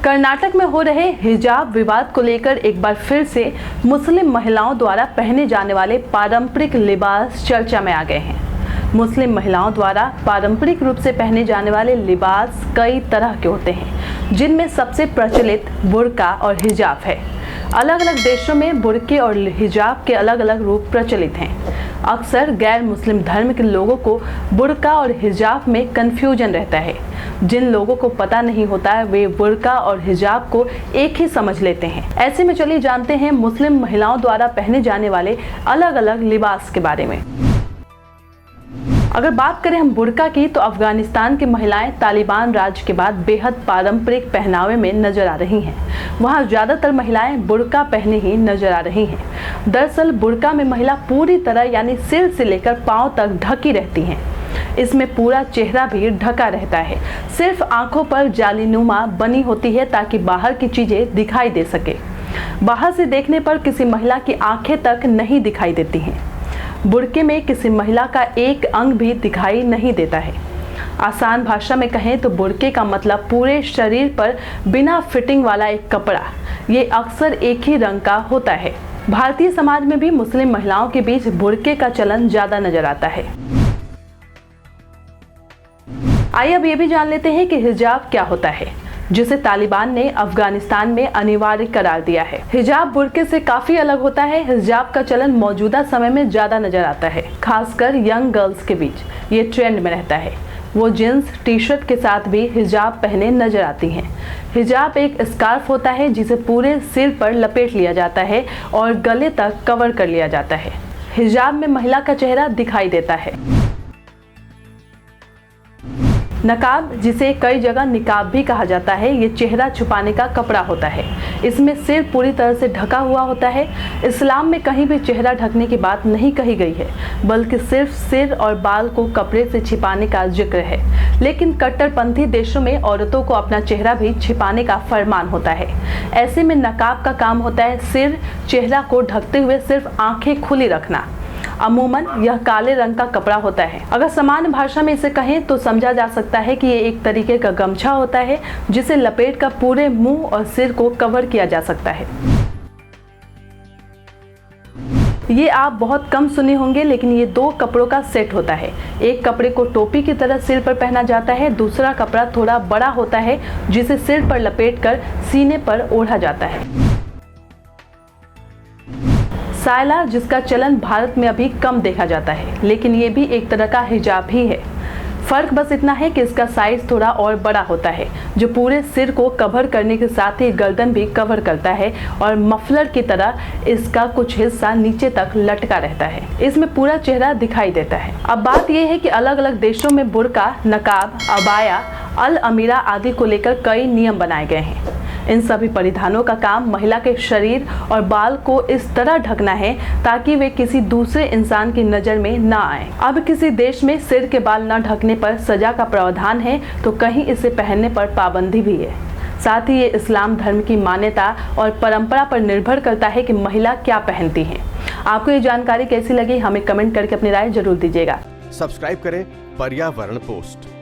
कर्नाटक में हो रहे हिजाब विवाद को लेकर एक बार फिर से मुस्लिम महिलाओं द्वारा पहने जाने वाले पारंपरिक लिबास चर्चा में आ गए हैं। मुस्लिम महिलाओं द्वारा पारंपरिक रूप से पहने जाने वाले लिबास कई तरह के होते हैं, जिनमें सबसे प्रचलित बुर्का और हिजाब है। अलग अलग देशों में बुर्के और हिजाब के अलग अलग रूप प्रचलित हैं। अक्सर गैर मुस्लिम धर्म के लोगों को बुर्का और हिजाब में कंफ्यूजन रहता है। जिन लोगों को पता नहीं होता है वे बुर्का और हिजाब को एक ही समझ लेते हैं। ऐसे में चलिए जानते हैं मुस्लिम महिलाओं द्वारा पहने जाने वाले अलग अलग लिबास के बारे में। अगर बात करें हम बुर्का की, तो अफगानिस्तान की महिलाएं तालिबान राज के बाद बेहद पारंपरिक पहनावे में नजर आ रही हैं। वहां ज्यादातर महिलाएं बुर्का पहने ही नजर आ रही हैं। दरअसल बुर्का में महिला पूरी तरह यानी सिर से लेकर पांव तक ढकी रहती हैं। इसमें पूरा चेहरा भी ढका रहता है। सिर्फ आंखों पर जालीनुमा बनी होती है ताकि बाहर की चीजें दिखाई दे सके। बाहर से देखने पर किसी महिला की आंखें तक नहीं दिखाई देती हैं। बुर्के में किसी महिला का एक अंग भी दिखाई नहीं देता है। आसान भाषा में कहें तो बुर्के का मतलब पूरे शरीर पर बिना फिटिंग वाला एक कपड़ा। ये अक्सर एक ही रंग का होता है। भारतीय समाज में भी मुस्लिम महिलाओं के बीच बुर्के का चलन ज्यादा नजर आता है। आइए अब ये भी जान लेते हैं कि हिजाब क्या होता है, जिसे तालिबान ने अफगानिस्तान में अनिवार्य करार दिया है। हिजाब बुर्के से काफी अलग होता है। हिजाब का चलन मौजूदा समय में ज्यादा नजर आता है, खासकर यंग गर्ल्स के बीच ये ट्रेंड में रहता है। वो जींस टी शर्ट के साथ भी हिजाब पहने नजर आती हैं। हिजाब एक स्कार्फ होता है जिसे पूरे सिर पर लपेट लिया जाता है और गले तक कवर कर लिया जाता है। हिजाब में महिला का चेहरा दिखाई देता है। नकाब, जिसे कई जगह निकाब भी कहा जाता है, ये चेहरा छुपाने का कपड़ा होता है। इसमें सिर पूरी तरह से ढका हुआ होता है। इस्लाम में कहीं भी चेहरा ढकने की बात नहीं कही गई है, बल्कि सिर्फ सिर और बाल को कपड़े से छिपाने का जिक्र है। लेकिन कट्टरपंथी देशों में औरतों को अपना चेहरा भी छिपाने का फरमान होता है। ऐसे में नकाब का काम होता है सिर चेहरा को ढकते हुए सिर्फ आंखें खुली रखना। अमूमन यह काले रंग का कपड़ा होता है। अगर सामान्य भाषा में इसे कहें तो समझा जा सकता है कि ये एक तरीके का गमछा होता है जिसे लपेट कर पूरे मुंह और सिर को कवर किया जा सकता है। ये आप बहुत कम सुने होंगे, लेकिन ये दो कपड़ों का सेट होता है। एक कपड़े को टोपी की तरह सिर पर पहना जाता है। दूसरा कपड़ा थोड़ा बड़ा होता है जिसे सिर पर लपेटकर सीने पर ओढ़ा जाता है। सायला, जिसका चलन भारत में अभी कम देखा जाता है, लेकिन ये भी एक तरह का हिजाब ही है। फर्क बस इतना है कि इसका साइज थोड़ा और बड़ा होता है, जो पूरे सिर को कवर करने के साथ ही गर्दन भी कवर करता है और मफलर की तरह इसका कुछ हिस्सा नीचे तक लटका रहता है। इसमें पूरा चेहरा दिखाई देता है। अब बात यह है कि अलग अलग देशों में बुर्का, नकाब, अबाया, अल अमीरा आदि को लेकर कई नियम बनाए गए हैं। इन सभी परिधानों का काम महिला के शरीर और बाल को इस तरह ढकना है ताकि वे किसी दूसरे इंसान की नजर में न आए। अब किसी देश में सिर के बाल न ढकने पर सजा का प्रावधान है, तो कहीं इसे पहनने पर पाबंदी भी है। साथ ही ये इस्लाम धर्म की मान्यता और परंपरा पर निर्भर करता है कि महिला क्या पहनती है। आपको ये जानकारी कैसी लगी, हमें कमेंट करके अपनी राय जरूर दीजिएगा। सब्सक्राइब करें पर्यावरण पोस्ट।